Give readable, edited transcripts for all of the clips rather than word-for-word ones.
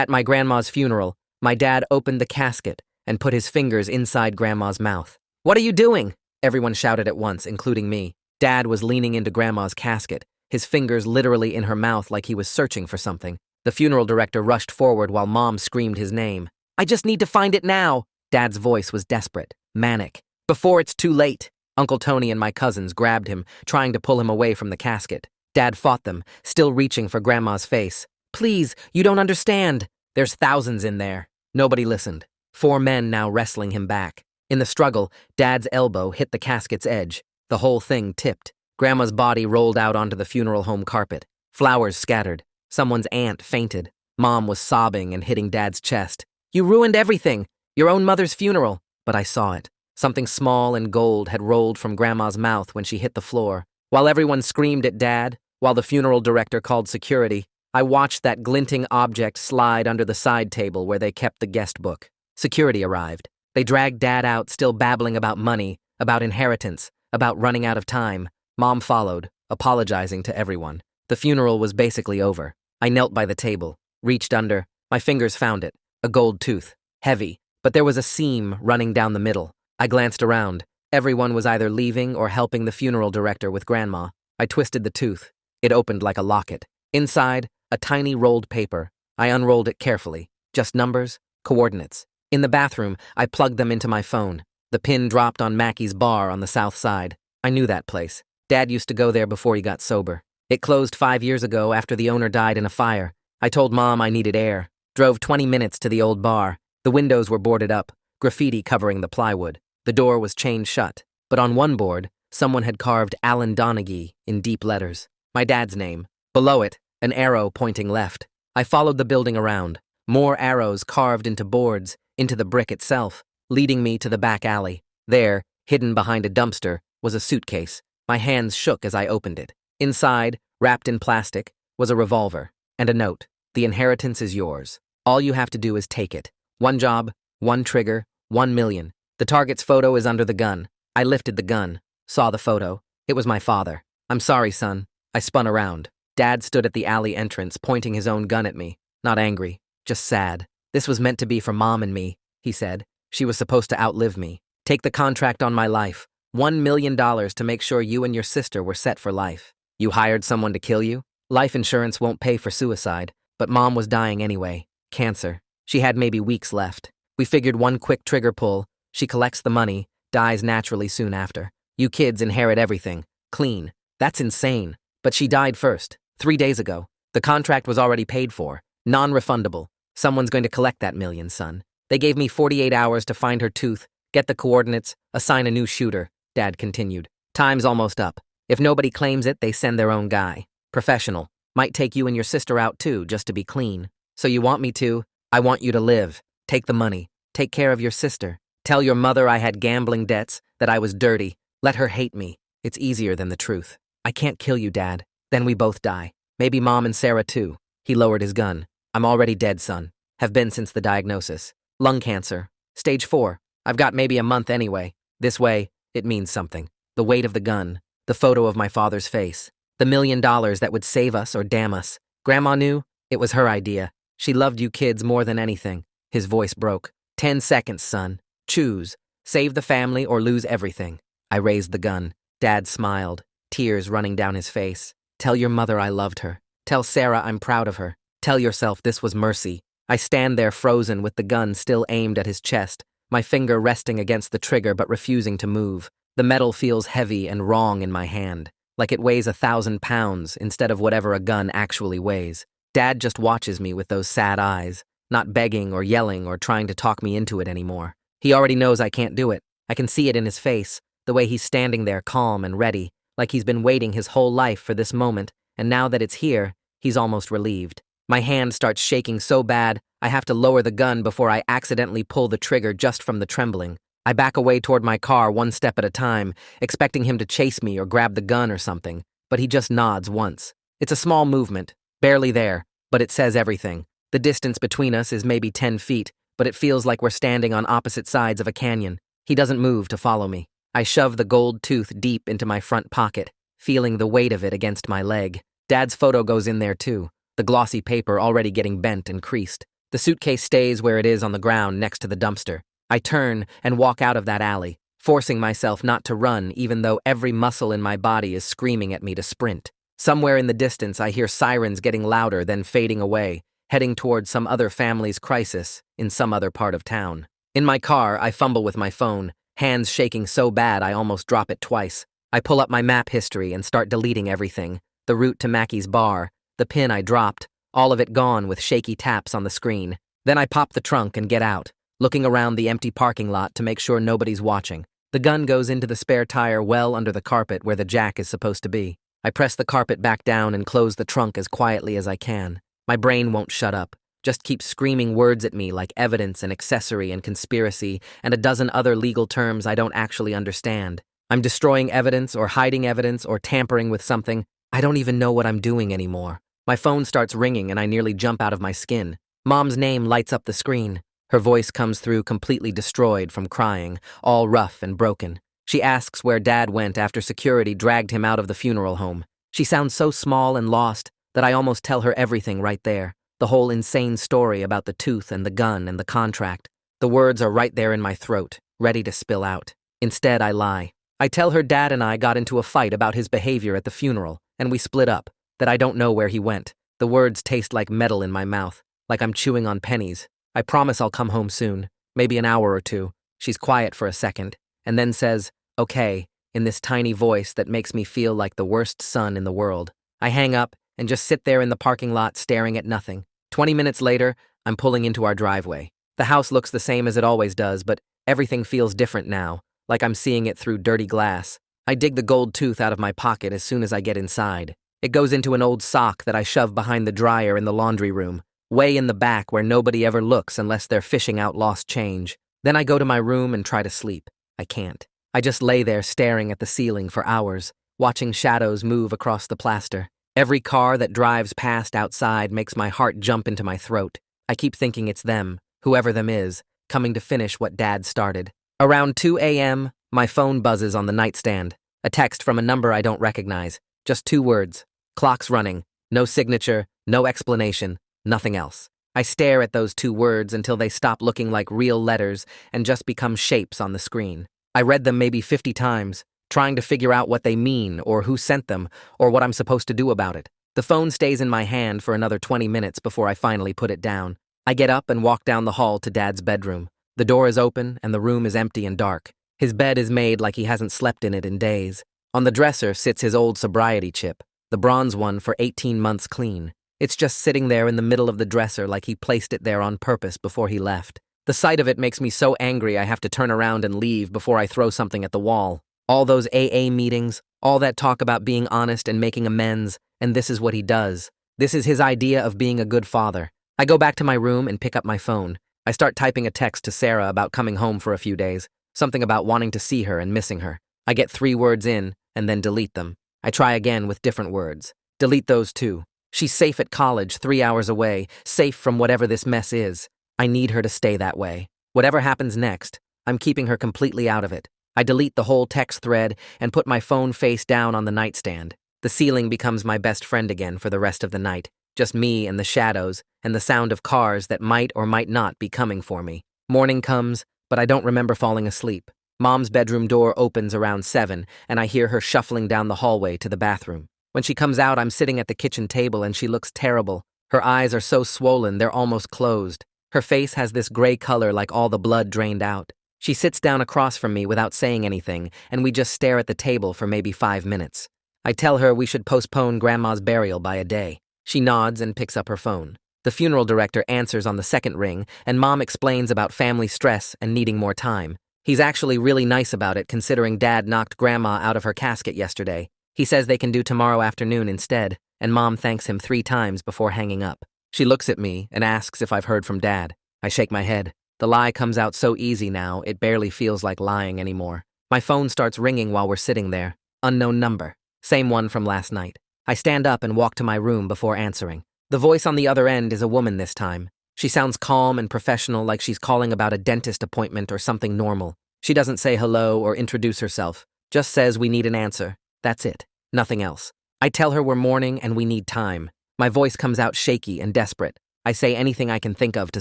At my grandma's funeral, my dad opened the casket and put his fingers inside Grandma's mouth. "What are you doing?" Everyone shouted at once, including me. Dad was leaning into Grandma's casket, his fingers literally in her mouth like he was searching for something. The funeral director rushed forward while Mom screamed his name. "I just need to find it now!" Dad's voice was desperate, manic. "Before it's too late!" Uncle Tony and my cousins grabbed him, trying to pull him away from the casket. Dad fought them, still reaching for Grandma's face. "Please, you don't understand. There's thousands in there." Nobody listened. 4 men now wrestling him back. In the struggle, Dad's elbow hit the casket's edge. The whole thing tipped. Grandma's body rolled out onto the funeral home carpet. Flowers scattered. Someone's aunt fainted. Mom was sobbing and hitting Dad's chest. "You ruined everything! Your own mother's funeral!" But I saw it. Something small and gold had rolled from Grandma's mouth when she hit the floor. While everyone screamed at Dad, while the funeral director called security, I watched that glinting object slide under the side table where they kept the guest book. Security arrived. They dragged Dad out, still babbling about money, about inheritance, about running out of time. Mom followed, apologizing to everyone. The funeral was basically over. I knelt by the table, reached under. My fingers found it, a gold tooth, heavy, but there was a seam running down the middle. I glanced around. Everyone was either leaving or helping the funeral director with Grandma. I twisted the tooth. It opened like a locket. Inside, a tiny rolled paper. I unrolled it carefully. Just numbers, coordinates. In the bathroom, I plugged them into my phone. The pin dropped on Mackey's bar on the south side. I knew that place. Dad used to go there before he got sober. It closed 5 years ago after the owner died in a fire. I told Mom I needed air. Drove 20 minutes to the old bar. The windows were boarded up, graffiti covering the plywood. The door was chained shut. But on one board, someone had carved Alan Donaghy in deep letters. My dad's name. Below it, an arrow pointing left. I followed the building around. More arrows carved into boards, into the brick itself, leading me to the back alley. There, hidden behind a dumpster, was a suitcase. My hands shook as I opened it. Inside, wrapped in plastic, was a revolver and a note. "The inheritance is yours. All you have to do is take it. One job, one trigger, 1 million. The target's photo is under the gun." I lifted the gun, saw the photo. It was my father. "I'm sorry, son." I spun around. Dad stood at the alley entrance, pointing his own gun at me. Not angry, just sad. "This was meant to be for Mom and me," he said. "She was supposed to outlive me. Take the contract on my life. $1 million to make sure you and your sister were set for life. You hired someone to kill you? Life insurance won't pay for suicide, but Mom was dying anyway. Cancer. She had maybe weeks left. We figured one quick trigger pull. She collects the money, dies naturally soon after. You kids inherit everything. Clean. That's insane. But she died first, 3 days ago. The contract was already paid for. Non-refundable. Someone's going to collect that million, son. They gave me 48 hours to find her tooth, get the coordinates, assign a new shooter," Dad continued. "Time's almost up. If nobody claims it, they send their own guy. Professional. Might take you and your sister out too, just to be clean. So you want me to? I want you to live. Take the money. Take care of your sister. Tell your mother I had gambling debts, that I was dirty. Let her hate me. It's easier than the truth. I can't kill you, Dad. Then we both die. Maybe Mom and Sarah too." He lowered his gun. "I'm already dead, son. Have been since the diagnosis. Lung cancer. Stage 4. I've got maybe a month anyway. This way, it means something. The weight of the gun. The photo of my father's face. The $1 million that would save us or damn us. Grandma knew. It was her idea. She loved you kids more than anything." His voice broke. 10 seconds, son. Choose. Save the family or lose everything." I raised the gun. Dad smiled, tears running down his face. "Tell your mother I loved her. Tell Sarah I'm proud of her. Tell yourself this was mercy." I stand there frozen with the gun still aimed at his chest, my finger resting against the trigger but refusing to move. The metal feels heavy and wrong in my hand, like it weighs 1,000 pounds instead of whatever a gun actually weighs. Dad just watches me with those sad eyes, not begging or yelling or trying to talk me into it anymore. He already knows I can't do it. I can see it in his face, the way he's standing there calm and ready, like he's been waiting his whole life for this moment, and now that it's here, he's almost relieved. My hand starts shaking so bad, I have to lower the gun before I accidentally pull the trigger just from the trembling. I back away toward my car 1 step at a time, expecting him to chase me or grab the gun or something, but he just nods once. It's a small movement, barely there, but it says everything. The distance between us is maybe 10 feet, but it feels like we're standing on opposite sides of a canyon. He doesn't move to follow me. I shove the gold tooth deep into my front pocket, feeling the weight of it against my leg. Dad's photo goes in there too, the glossy paper already getting bent and creased. The suitcase stays where it is on the ground next to the dumpster. I turn and walk out of that alley, forcing myself not to run even though every muscle in my body is screaming at me to sprint. Somewhere in the distance, I hear sirens getting louder, then fading away, heading towards some other family's crisis in some other part of town. In my car, I fumble with my phone, hands shaking so bad I almost drop it twice. I pull up my map history and start deleting everything. The route to Mackey's bar, the pin I dropped, all of it gone with shaky taps on the screen. Then I pop the trunk and get out, looking around the empty parking lot to make sure nobody's watching. The gun goes into the spare tire well under the carpet where the jack is supposed to be. I press the carpet back down and close the trunk as quietly as I can. My brain won't shut up, just keeps screaming words at me like evidence and accessory and conspiracy and a dozen other legal terms I don't actually understand. I'm destroying evidence or hiding evidence or tampering with something. I don't even know what I'm doing anymore. My phone starts ringing and I nearly jump out of my skin. Mom's name lights up the screen. Her voice comes through completely destroyed from crying, all rough and broken. She asks where Dad went after security dragged him out of the funeral home. She sounds so small and lost that I almost tell her everything right there. The whole insane story about the tooth and the gun and the contract. The words are right there in my throat, ready to spill out. Instead, I lie. I tell her Dad and I got into a fight about his behavior at the funeral, and we split up, that I don't know where he went. The words taste like metal in my mouth, like I'm chewing on pennies. I promise I'll come home soon, maybe an hour or two. She's quiet for a second, and then says, "Okay," in this tiny voice that makes me feel like the worst son in the world. I hang up and just sit there in the parking lot staring at nothing. 20 minutes later, I'm pulling into our driveway. The house looks the same as it always does, but everything feels different now, like I'm seeing it through dirty glass. I dig the gold tooth out of my pocket as soon as I get inside. It goes into an old sock that I shove behind the dryer in the laundry room, way in the back where nobody ever looks unless they're fishing out lost change. Then I go to my room and try to sleep. I can't. I just lay there staring at the ceiling for hours, watching shadows move across the plaster. Every car that drives past outside makes my heart jump into my throat. I keep thinking it's them, whoever them is, coming to finish what Dad started. Around 2 a.m., my phone buzzes on the nightstand. A text from a number I don't recognize. Just 2 words. Clock's running. No signature, no explanation, nothing else. I stare at those 2 words until they stop looking like real letters and just become shapes on the screen. I read them maybe 50 times, trying to figure out what they mean or who sent them or what I'm supposed to do about it. The phone stays in my hand for another 20 minutes before I finally put it down. I get up and walk down the hall to Dad's bedroom. The door is open and the room is empty and dark. His bed is made like he hasn't slept in it in days. On the dresser sits his old sobriety chip, the bronze one for 18 months clean. It's just sitting there in the middle of the dresser like he placed it there on purpose before he left. The sight of it makes me so angry I have to turn around and leave before I throw something at the wall. All those AA meetings, all that talk about being honest and making amends, and this is what he does. This is his idea of being a good father. I go back to my room and pick up my phone. I start typing a text to Sarah about coming home for a few days, something about wanting to see her and missing her. I get 3 words in, and then delete them. I try again with different words. Delete those too. She's safe at college, 3 hours away, safe from whatever this mess is. I need her to stay that way. Whatever happens next, I'm keeping her completely out of it. I delete the whole text thread and put my phone face down on the nightstand. The ceiling becomes my best friend again for the rest of the night. Just me and the shadows and the sound of cars that might or might not be coming for me. Morning comes, but I don't remember falling asleep. Mom's bedroom door opens around 7, and I hear her shuffling down the hallway to the bathroom. When she comes out, I'm sitting at the kitchen table and she looks terrible. Her eyes are so swollen they're almost closed. Her face has this gray color like all the blood drained out. She sits down across from me without saying anything, and we just stare at the table for maybe 5 minutes. I tell her we should postpone Grandma's burial by a day. She nods and picks up her phone. The funeral director answers on the second ring, and Mom explains about family stress and needing more time. He's actually really nice about it considering Dad knocked Grandma out of her casket yesterday. He says they can do tomorrow afternoon instead, and Mom thanks him 3 times before hanging up. She looks at me and asks if I've heard from Dad. I shake my head. The lie comes out so easy now, it barely feels like lying anymore. My phone starts ringing while we're sitting there. Unknown number. Same one from last night. I stand up and walk to my room before answering. The voice on the other end is a woman this time. She sounds calm and professional, like she's calling about a dentist appointment or something normal. She doesn't say hello or introduce herself, just says we need an answer. That's it. Nothing else. I tell her we're mourning and we need time. My voice comes out shaky and desperate. I say anything I can think of to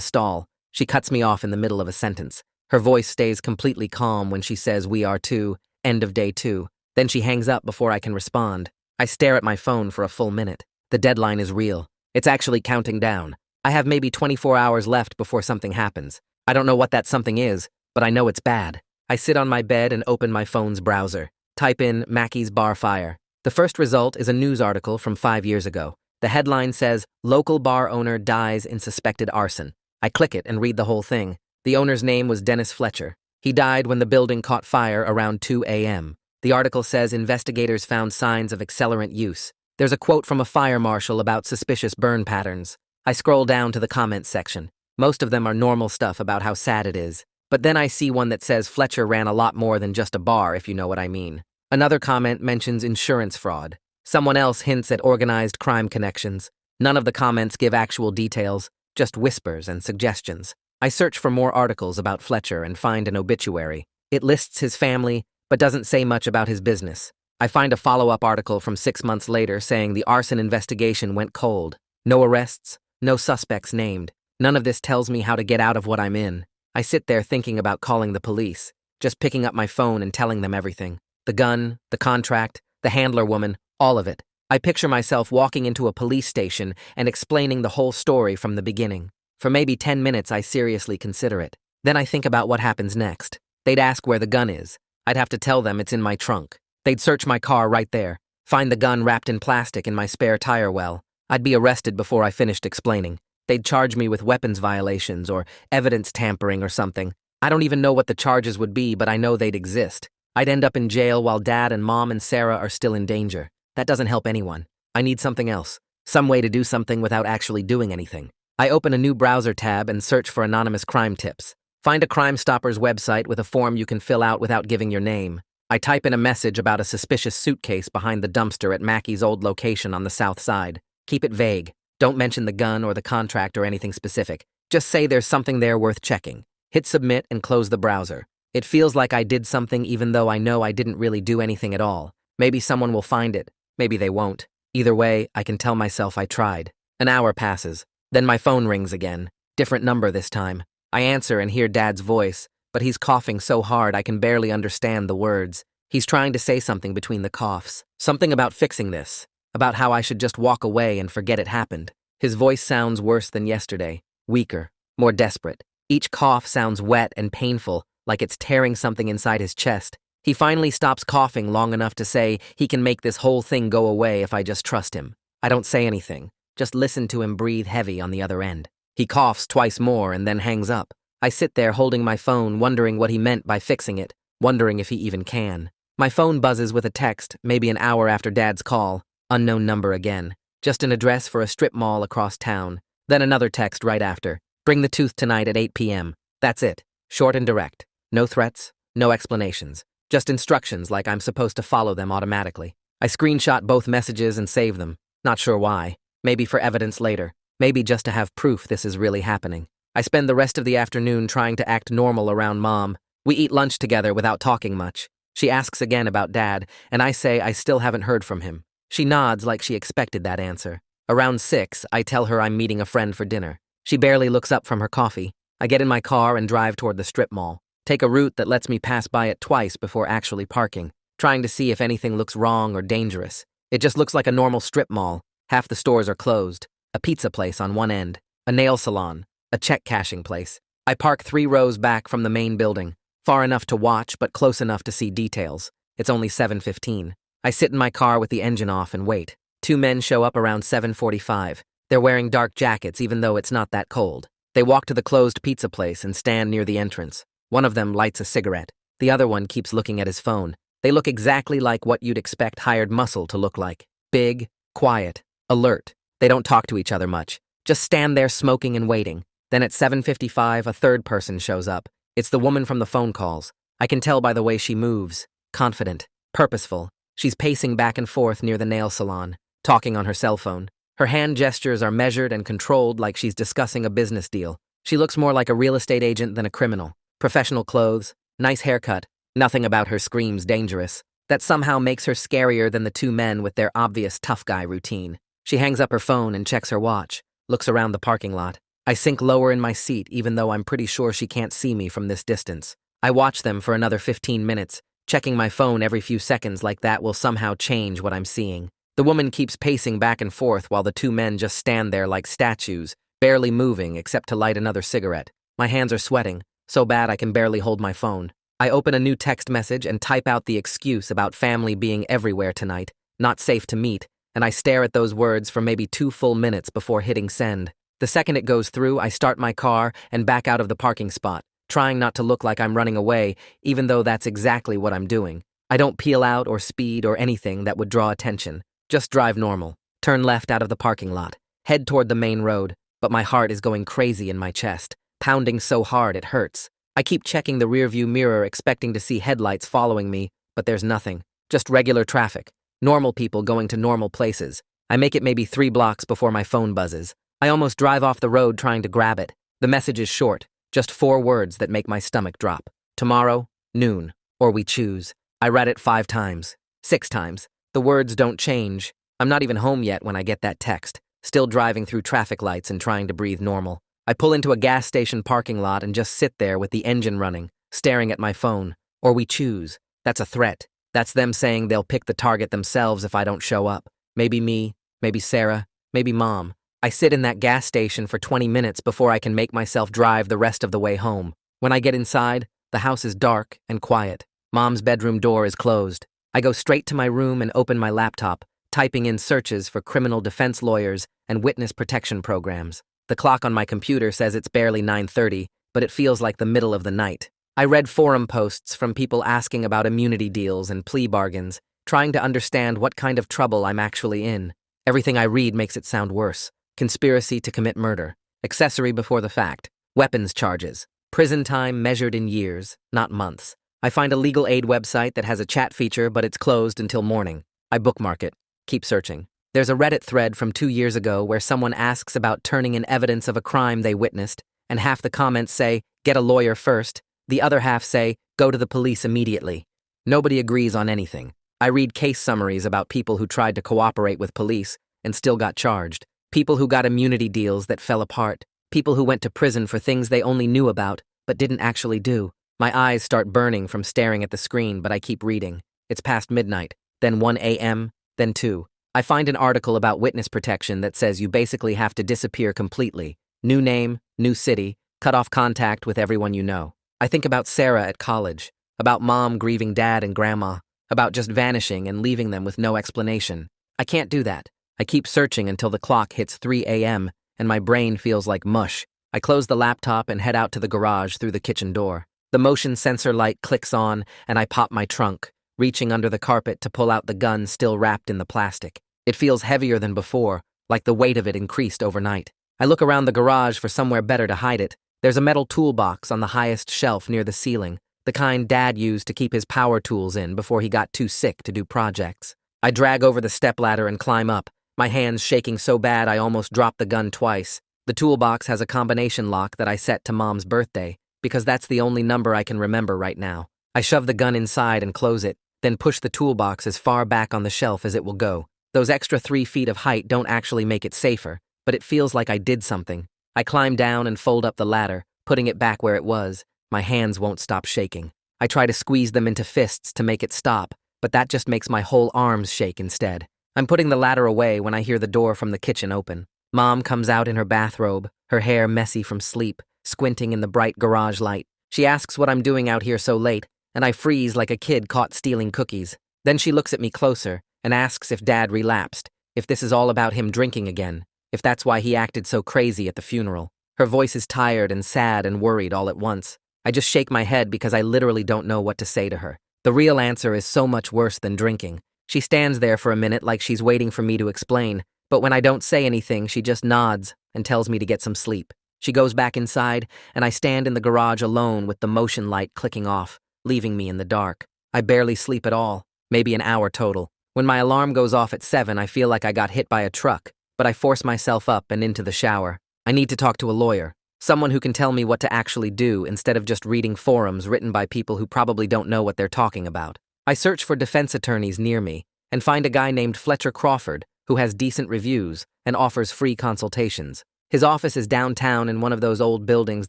stall. She cuts me off in the middle of a sentence. Her voice stays completely calm when she says we are too, end of day 2. Then she hangs up before I can respond. I stare at my phone for a full minute. The deadline is real. It's actually counting down. I have maybe 24 hours left before something happens. I don't know what that something is, but I know it's bad. I sit on my bed and open my phone's browser. Type in Mackey's bar fire. The first result is a news article from 5 years ago. The headline says, "Local bar owner dies in suspected arson." I click it and read the whole thing. The owner's name was Dennis Fletcher. He died when the building caught fire around 2 a.m. The article says investigators found signs of accelerant use. There's a quote from a fire marshal about suspicious burn patterns. I scroll down to the comments section. Most of them are normal stuff about how sad it is. But then I see one that says Fletcher ran a lot more than just a bar, if you know what I mean. Another comment mentions insurance fraud. Someone else hints at organized crime connections. None of the comments give actual details, just whispers and suggestions. I search for more articles about Fletcher and find an obituary. It lists his family, but doesn't say much about his business. I find a follow-up article from 6 months later saying the arson investigation went cold. No arrests, no suspects named. None of this tells me how to get out of what I'm in. I sit there thinking about calling the police, just picking up my phone and telling them everything. The gun, the contract, the handler woman, all of it. I picture myself walking into a police station and explaining the whole story from the beginning. For maybe 10 minutes, I seriously consider it. Then I think about what happens next. They'd ask where the gun is. I'd have to tell them it's in my trunk. They'd search my car right there, find the gun wrapped in plastic in my spare tire well. I'd be arrested before I finished explaining. They'd charge me with weapons violations or evidence tampering or something. I don't even know what the charges would be, but I know they'd exist. I'd end up in jail while Dad and Mom and Sarah are still in danger. That doesn't help anyone. I need something else. Some way to do something without actually doing anything. I open a new browser tab and search for anonymous crime tips. Find a Crime Stoppers website with a form you can fill out without giving your name. I type in a message about a suspicious suitcase behind the dumpster at Mackey's old location on the south side. Keep it vague. Don't mention the gun or the contract or anything specific. Just say there's something there worth checking. Hit submit and close the browser. It feels like I did something even though I know I didn't really do anything at all. Maybe someone will find it. Maybe they won't. Either way, I can tell myself I tried. An hour passes. Then my phone rings again. Different number this time. I answer and hear Dad's voice, but he's coughing so hard I can barely understand the words. He's trying to say something between the coughs. Something about fixing this. About how I should just walk away and forget it happened. His voice sounds worse than yesterday. Weaker. More desperate. Each cough sounds wet and painful, like it's tearing something inside his chest. He finally stops coughing long enough to say he can make this whole thing go away if I just trust him. I don't say anything. Just listen to him breathe heavy on the other end. He coughs twice more and then hangs up. I sit there holding my phone, wondering what he meant by fixing it, wondering if he even can. My phone buzzes with a text, maybe an hour after Dad's call. Unknown number again. Just an address for a strip mall across town. Then another text right after. Bring the tooth tonight at 8 p.m. That's it. Short and direct. No threats, no explanations. Just instructions like I'm supposed to follow them automatically. I screenshot both messages and save them. Not sure why. Maybe for evidence later. Maybe just to have proof this is really happening. I spend the rest of the afternoon trying to act normal around Mom. We eat lunch together without talking much. She asks again about Dad, and I say I still haven't heard from him. She nods like she expected that answer. Around 6, I tell her I'm meeting a friend for dinner. She barely looks up from her coffee. I get in my car and drive toward the strip mall. Take a route that lets me pass by it twice before actually parking, trying to see if anything looks wrong or dangerous. It just looks like a normal strip mall. Half the stores are closed. A pizza place on one end, a nail salon, a check cashing place. I park 3 rows back from the main building, far enough to watch but close enough to see details. It's only 7:15. I sit in my car with the engine off and wait. 2 men show up around 7:45. They're wearing dark jackets even though it's not that cold. They walk to the closed pizza place and stand near the entrance. One of them lights a cigarette. The other one keeps looking at his phone. They look exactly like what you'd expect hired muscle to look like. Big, quiet, alert. They don't talk to each other much. Just stand there smoking and waiting. Then at 7:55, a third person shows up. It's the woman from the phone calls. I can tell by the way she moves. Confident. Purposeful. She's pacing back and forth near the nail salon, talking on her cell phone. Her hand gestures are measured and controlled like she's discussing a business deal. She looks more like a real estate agent than a criminal. Professional clothes, nice haircut. Nothing about her screams dangerous. That somehow makes her scarier than the 2 men with their obvious tough guy routine. She hangs up her phone and checks her watch. looks around the parking lot. I sink lower in my seat even though I'm pretty sure she can't see me from this distance. I watch them for another 15 minutes, checking my phone every few seconds like that will somehow change what I'm seeing. The woman keeps pacing back and forth while the two men just stand there like statues, barely moving except to light another cigarette. My hands are sweating, so bad I can barely hold my phone. I open a new text message and type out the excuse about family being everywhere tonight, not safe to meet, and I stare at those words for maybe 2 full minutes before hitting send. The second it goes through, I start my car and back out of the parking spot, trying not to look like I'm running away, even though that's exactly what I'm doing. I don't peel out or speed or anything that would draw attention. Just drive normal, turn left out of the parking lot, head toward the main road, but my heart is going crazy in my chest, pounding so hard it hurts. I keep checking the rearview mirror expecting to see headlights following me, but there's nothing. Just regular traffic. Normal people going to normal places. I make it maybe 3 blocks before my phone buzzes. I almost drive off the road trying to grab it. The message is short, just 4 words that make my stomach drop. Tomorrow, noon, or we choose. I read it 5 times, 6 times. The words don't change. I'm not even home yet when I get that text, still driving through traffic lights and trying to breathe normal. I pull into a gas station parking lot and just sit there with the engine running, staring at my phone. Or we choose. That's a threat. That's them saying they'll pick the target themselves if I don't show up. Maybe me, maybe Sarah, maybe Mom. I sit in that gas station for 20 minutes before I can make myself drive the rest of the way home. When I get inside, the house is dark and quiet. Mom's bedroom door is closed. I go straight to my room and open my laptop, typing in searches for criminal defense lawyers and witness protection programs. The clock on my computer says it's barely 9:30, but it feels like the middle of the night. I read forum posts from people asking about immunity deals and plea bargains, trying to understand what kind of trouble I'm actually in. Everything I read makes it sound worse. Conspiracy to commit murder, accessory before the fact, weapons charges, prison time measured in years, not months. I find a legal aid website that has a chat feature, but it's closed until morning. I bookmark it, keep searching. There's a Reddit thread from 2 years ago where someone asks about turning in evidence of a crime they witnessed, and half the comments say, get a lawyer first, the other half say, go to the police immediately. Nobody agrees on anything. I read case summaries about people who tried to cooperate with police and still got charged. People who got immunity deals that fell apart. People who went to prison for things they only knew about, but didn't actually do. My eyes start burning from staring at the screen, but I keep reading. It's past midnight, then 1 a.m., then 2. I find an article about witness protection that says you basically have to disappear completely. New name, new city, cut off contact with everyone you know. I think about Sarah at college, about Mom grieving Dad and Grandma, about just vanishing and leaving them with no explanation. I can't do that. I keep searching until the clock hits 3 a.m., and my brain feels like mush. I close the laptop and head out to the garage through the kitchen door. The motion sensor light clicks on, and I pop my trunk, reaching under the carpet to pull out the gun still wrapped in the plastic. It feels heavier than before, like the weight of it increased overnight. I look around the garage for somewhere better to hide it. There's a metal toolbox on the highest shelf near the ceiling, the kind Dad used to keep his power tools in before he got too sick to do projects. I drag over the stepladder and climb up, my hands shaking so bad I almost dropped the gun twice. The toolbox has a combination lock that I set to Mom's birthday, because that's the only number I can remember right now. I shove the gun inside and close it, then push the toolbox as far back on the shelf as it will go. Those extra 3 feet of height don't actually make it safer, but it feels like I did something. I climb down and fold up the ladder, putting it back where it was. My hands won't stop shaking. I try to squeeze them into fists to make it stop, but that just makes my whole arms shake instead. I'm putting the ladder away when I hear the door from the kitchen open. Mom comes out in her bathrobe, her hair messy from sleep, squinting in the bright garage light. She asks what I'm doing out here so late, and I freeze like a kid caught stealing cookies. Then she looks at me closer and asks if Dad relapsed, if this is all about him drinking again, if that's why he acted so crazy at the funeral. Her voice is tired and sad and worried all at once. I just shake my head because I literally don't know what to say to her. The real answer is so much worse than drinking. She stands there for a minute like she's waiting for me to explain, but when I don't say anything, she just nods and tells me to get some sleep. She goes back inside, and I stand in the garage alone with the motion light clicking off, leaving me in the dark. I barely sleep at all, maybe an hour total. When my alarm goes off at 7, I feel like I got hit by a truck, but I force myself up and into the shower. I need to talk to a lawyer, someone who can tell me what to actually do instead of just reading forums written by people who probably don't know what they're talking about. I search for defense attorneys near me and find a guy named Fletcher Crawford who has decent reviews and offers free consultations. His office is downtown in one of those old buildings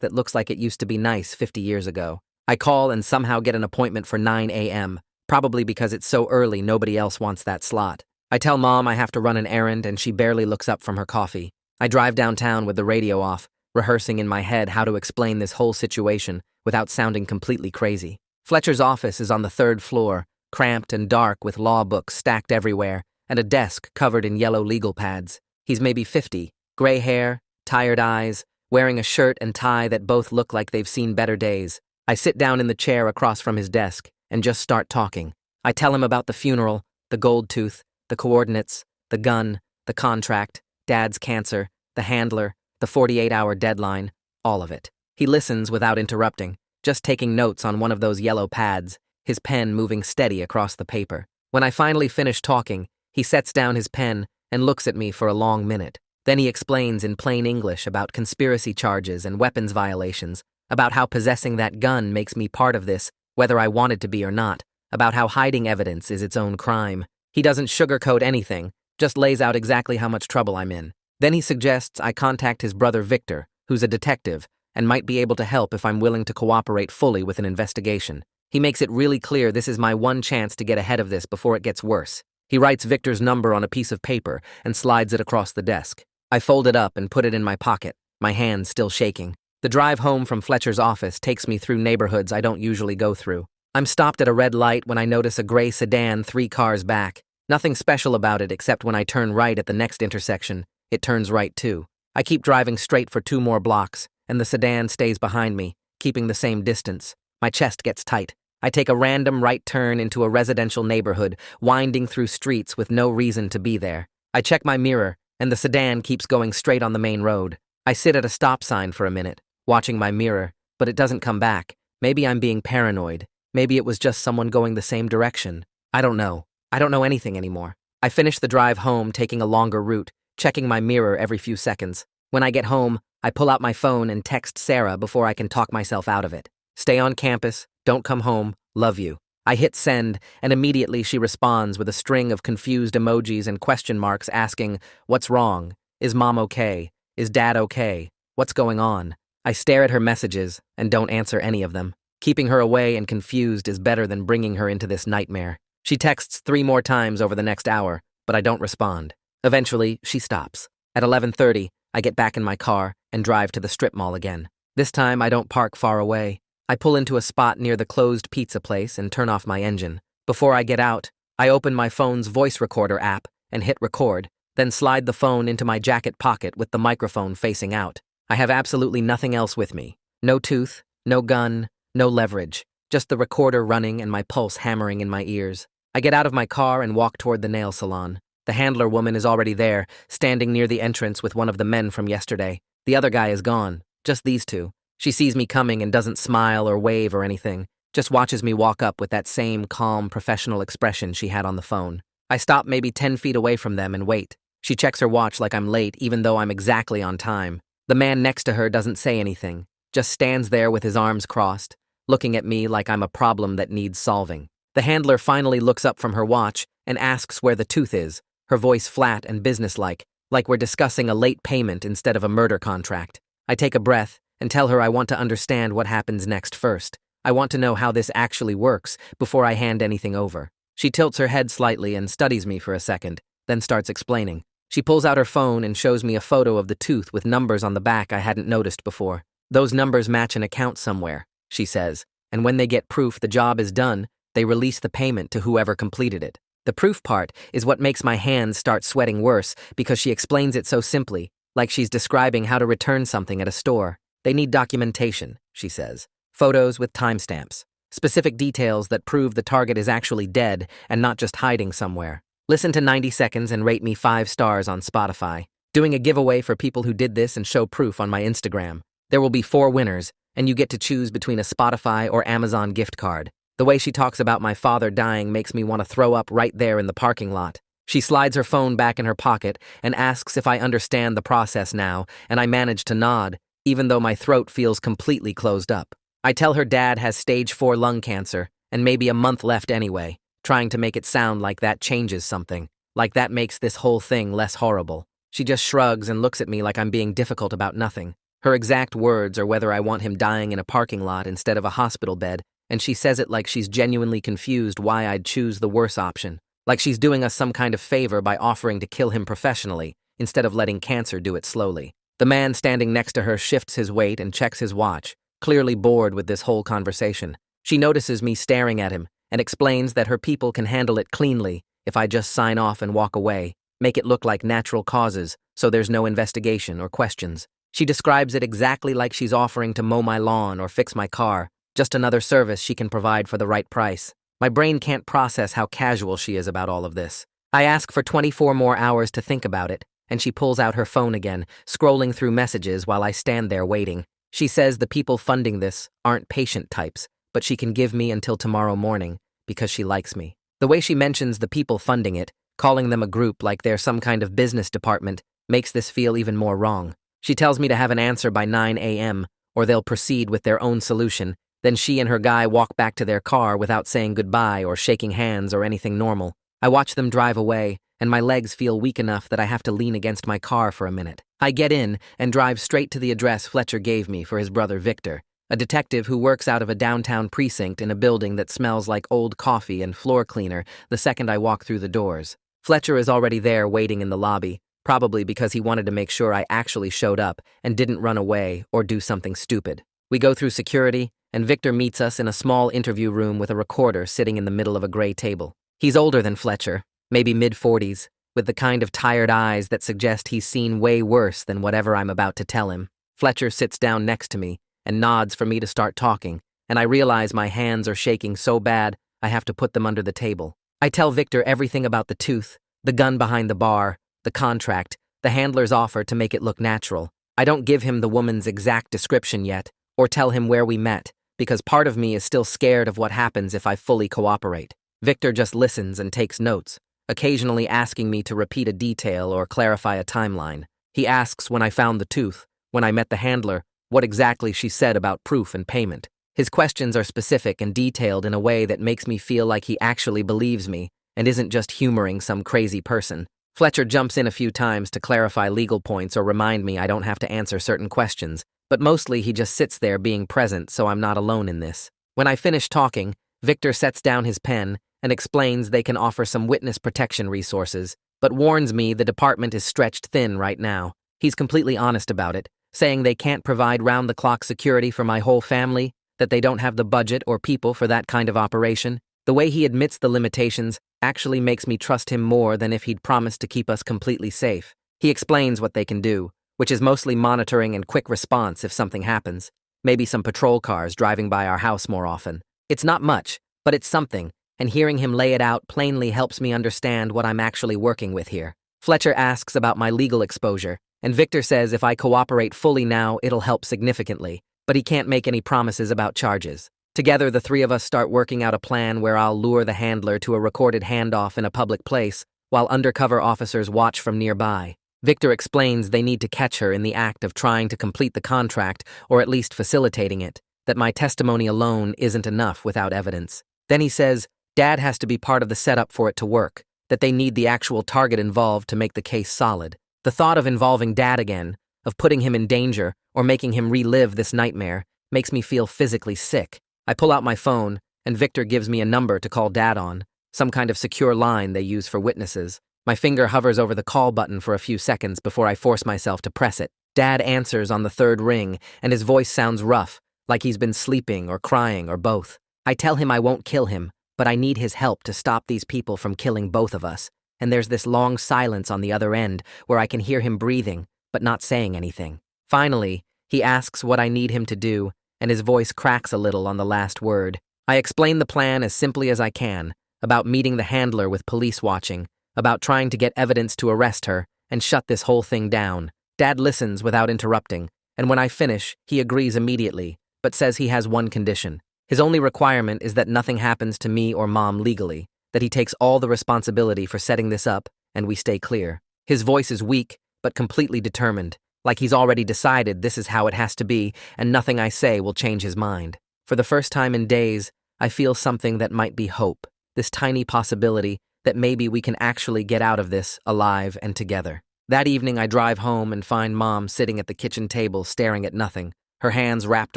that looks like it used to be nice 50 years ago. I call and somehow get an appointment for 9 a.m., probably because it's so early nobody else wants that slot. I tell Mom I have to run an errand and she barely looks up from her coffee. I drive downtown with the radio off, rehearsing in my head how to explain this whole situation without sounding completely crazy. Fletcher's office is on the 3rd floor, cramped and dark with law books stacked everywhere and a desk covered in yellow legal pads. He's maybe 50, gray hair, tired eyes, wearing a shirt and tie that both look like they've seen better days. I sit down in the chair across from his desk and just start talking. I tell him about the funeral, the gold tooth, the coordinates, the gun, the contract, Dad's cancer, the handler, the 48-hour deadline, all of it. He listens without interrupting, just taking notes on one of those yellow pads, his pen moving steady across the paper. When I finally finish talking, he sets down his pen and looks at me for a long minute. Then he explains in plain English about conspiracy charges and weapons violations, about how possessing that gun makes me part of this, whether I wanted to be or not, about how hiding evidence is its own crime. He doesn't sugarcoat anything, just lays out exactly how much trouble I'm in. Then he suggests I contact his brother Victor, who's a detective, and might be able to help if I'm willing to cooperate fully with an investigation. He makes it really clear this is my one chance to get ahead of this before it gets worse. He writes Victor's number on a piece of paper and slides it across the desk. I fold it up and put it in my pocket, my hands still shaking. The drive home from Fletcher's office takes me through neighborhoods I don't usually go through. I'm stopped at a red light when I notice a gray sedan 3 cars back. Nothing special about it except when I turn right at the next intersection, it turns right too. I keep driving straight for 2 more blocks, and the sedan stays behind me, keeping the same distance. My chest gets tight. I take a random right turn into a residential neighborhood, winding through streets with no reason to be there. I check my mirror, and the sedan keeps going straight on the main road. I sit at a stop sign for a minute, watching my mirror, but it doesn't come back. Maybe I'm being paranoid. Maybe it was just someone going the same direction. I don't know. I don't know anything anymore. I finish the drive home, taking a longer route, checking my mirror every few seconds. When I get home, I pull out my phone and text Sarah before I can talk myself out of it. Stay on campus, don't come home, love you. I hit send, and immediately she responds with a string of confused emojis and question marks asking, "What's wrong? Is Mom okay? Is Dad okay? What's going on?" I stare at her messages and don't answer any of them. Keeping her away and confused is better than bringing her into this nightmare. She texts 3 more times over the next hour, but I don't respond. Eventually, she stops. At 11:30, I get back in my car and drive to the strip mall again. This time, I don't park far away. I pull into a spot near the closed pizza place and turn off my engine. Before I get out, I open my phone's voice recorder app and hit record, then slide the phone into my jacket pocket with the microphone facing out. I have absolutely nothing else with me. No tooth, no gun, no leverage, just the recorder running and my pulse hammering in my ears. I get out of my car and walk toward the nail salon. The handler woman is already there, standing near the entrance with one of the men from yesterday. The other guy is gone, just these 2. She sees me coming and doesn't smile or wave or anything, just watches me walk up with that same calm, professional expression she had on the phone. I stop maybe 10 feet away from them and wait. She checks her watch like I'm late even though I'm exactly on time. The man next to her doesn't say anything, just stands there with his arms crossed, looking at me like I'm a problem that needs solving. The handler finally looks up from her watch and asks where the tooth is, her voice flat and businesslike, like we're discussing a late payment instead of a murder contract. I take a breath and tell her I want to understand what happens next first. I want to know how this actually works before I hand anything over. She tilts her head slightly and studies me for a second, then starts explaining. She pulls out her phone and shows me a photo of the tooth with numbers on the back I hadn't noticed before. Those numbers match an account somewhere, she says, and when they get proof the job is done, they release the payment to whoever completed it. The proof part is what makes my hands start sweating worse because she explains it so simply, like she's describing how to return something at a store. They need documentation, she says. Photos with timestamps. Specific details that prove the target is actually dead and not just hiding somewhere. Listen to 90 seconds and rate me 5 stars on Spotify. Doing a giveaway for people who did this and show proof on my Instagram. There will be 4 winners, and you get to choose between a Spotify or Amazon gift card. The way she talks about my father dying makes me want to throw up right there in the parking lot. She slides her phone back in her pocket and asks if I understand the process now, and I manage to nod, even though my throat feels completely closed up. I tell her Dad has stage 4 lung cancer, and maybe a month left anyway, trying to make it sound like that changes something, like that makes this whole thing less horrible. She just shrugs and looks at me like I'm being difficult about nothing. Her exact words are whether I want him dying in a parking lot instead of a hospital bed, and she says it like she's genuinely confused why I'd choose the worse option. Like she's doing us some kind of favor by offering to kill him professionally, instead of letting cancer do it slowly. The man standing next to her shifts his weight and checks his watch, clearly bored with this whole conversation. She notices me staring at him and explains that her people can handle it cleanly if I just sign off and walk away, make it look like natural causes so there's no investigation or questions. She describes it exactly like she's offering to mow my lawn or fix my car, just another service she can provide for the right price. My brain can't process how casual she is about all of this. I ask for 24 more hours to think about it, and she pulls out her phone again, scrolling through messages while I stand there waiting. She says the people funding this aren't patient types, but she can give me until tomorrow morning because she likes me. The way she mentions the people funding it, calling them a group like they're some kind of business department, makes this feel even more wrong. She tells me to have an answer by 9 a.m., or they'll proceed with their own solution. Then she and her guy walk back to their car without saying goodbye or shaking hands or anything normal. I watch them drive away, and my legs feel weak enough that I have to lean against my car for a minute. I get in and drive straight to the address Fletcher gave me for his brother Victor, a detective who works out of a downtown precinct in a building that smells like old coffee and floor cleaner the second I walk through the doors. Fletcher is already there waiting in the lobby, probably because he wanted to make sure I actually showed up and didn't run away or do something stupid. We go through security, and Victor meets us in a small interview room with a recorder sitting in the middle of a gray table. He's older than Fletcher, maybe mid-40s, with the kind of tired eyes that suggest he's seen way worse than whatever I'm about to tell him. Fletcher sits down next to me and nods for me to start talking, and I realize my hands are shaking so bad I have to put them under the table. I tell Victor everything about the tooth, the gun behind the bar, the contract, the handler's offer to make it look natural. I don't give him the woman's exact description yet, or tell him where we met, because part of me is still scared of what happens if I fully cooperate. Victor just listens and takes notes, occasionally asking me to repeat a detail or clarify a timeline. He asks when I found the tooth, when I met the handler, what exactly she said about proof and payment. His questions are specific and detailed in a way that makes me feel like he actually believes me and isn't just humoring some crazy person. Fletcher jumps in a few times to clarify legal points or remind me I don't have to answer certain questions, but mostly he just sits there being present so I'm not alone in this. When I finish talking, Victor sets down his pen and explains they can offer some witness protection resources, but warns me the department is stretched thin right now. He's completely honest about it, saying they can't provide round-the-clock security for my whole family, that they don't have the budget or people for that kind of operation. The way he admits the limitations actually makes me trust him more than if he'd promised to keep us completely safe. He explains what they can do, which is mostly monitoring and quick response if something happens, maybe some patrol cars driving by our house more often. It's not much, but it's something, and hearing him lay it out plainly helps me understand what I'm actually working with here. Fletcher asks about my legal exposure, and Victor says if I cooperate fully now, it'll help significantly, but he can't make any promises about charges. Together, the three of us start working out a plan where I'll lure the handler to a recorded handoff in a public place, while undercover officers watch from nearby. Victor explains they need to catch her in the act of trying to complete the contract, or at least facilitating it, that my testimony alone isn't enough without evidence. Then he says, Dad has to be part of the setup for it to work, that they need the actual target involved to make the case solid. The thought of involving Dad again, of putting him in danger, or making him relive this nightmare, makes me feel physically sick. I pull out my phone, and Victor gives me a number to call Dad on, some kind of secure line they use for witnesses. My finger hovers over the call button for a few seconds before I force myself to press it. Dad answers on the third ring, and his voice sounds rough, like he's been sleeping or crying or both. I tell him I won't kill him, but I need his help to stop these people from killing both of us. And there's this long silence on the other end where I can hear him breathing, but not saying anything. Finally, he asks what I need him to do, and his voice cracks a little on the last word. I explain the plan as simply as I can, about meeting the handler with police watching, about trying to get evidence to arrest her and shut this whole thing down. Dad listens without interrupting, and when I finish, he agrees immediately, but says he has one condition. His only requirement is that nothing happens to me or Mom legally, that he takes all the responsibility for setting this up, and we stay clear. His voice is weak, but completely determined, like he's already decided this is how it has to be, and nothing I say will change his mind. For the first time in days, I feel something that might be hope, this tiny possibility that maybe we can actually get out of this alive and together. That evening, I drive home and find Mom sitting at the kitchen table staring at nothing, her hands wrapped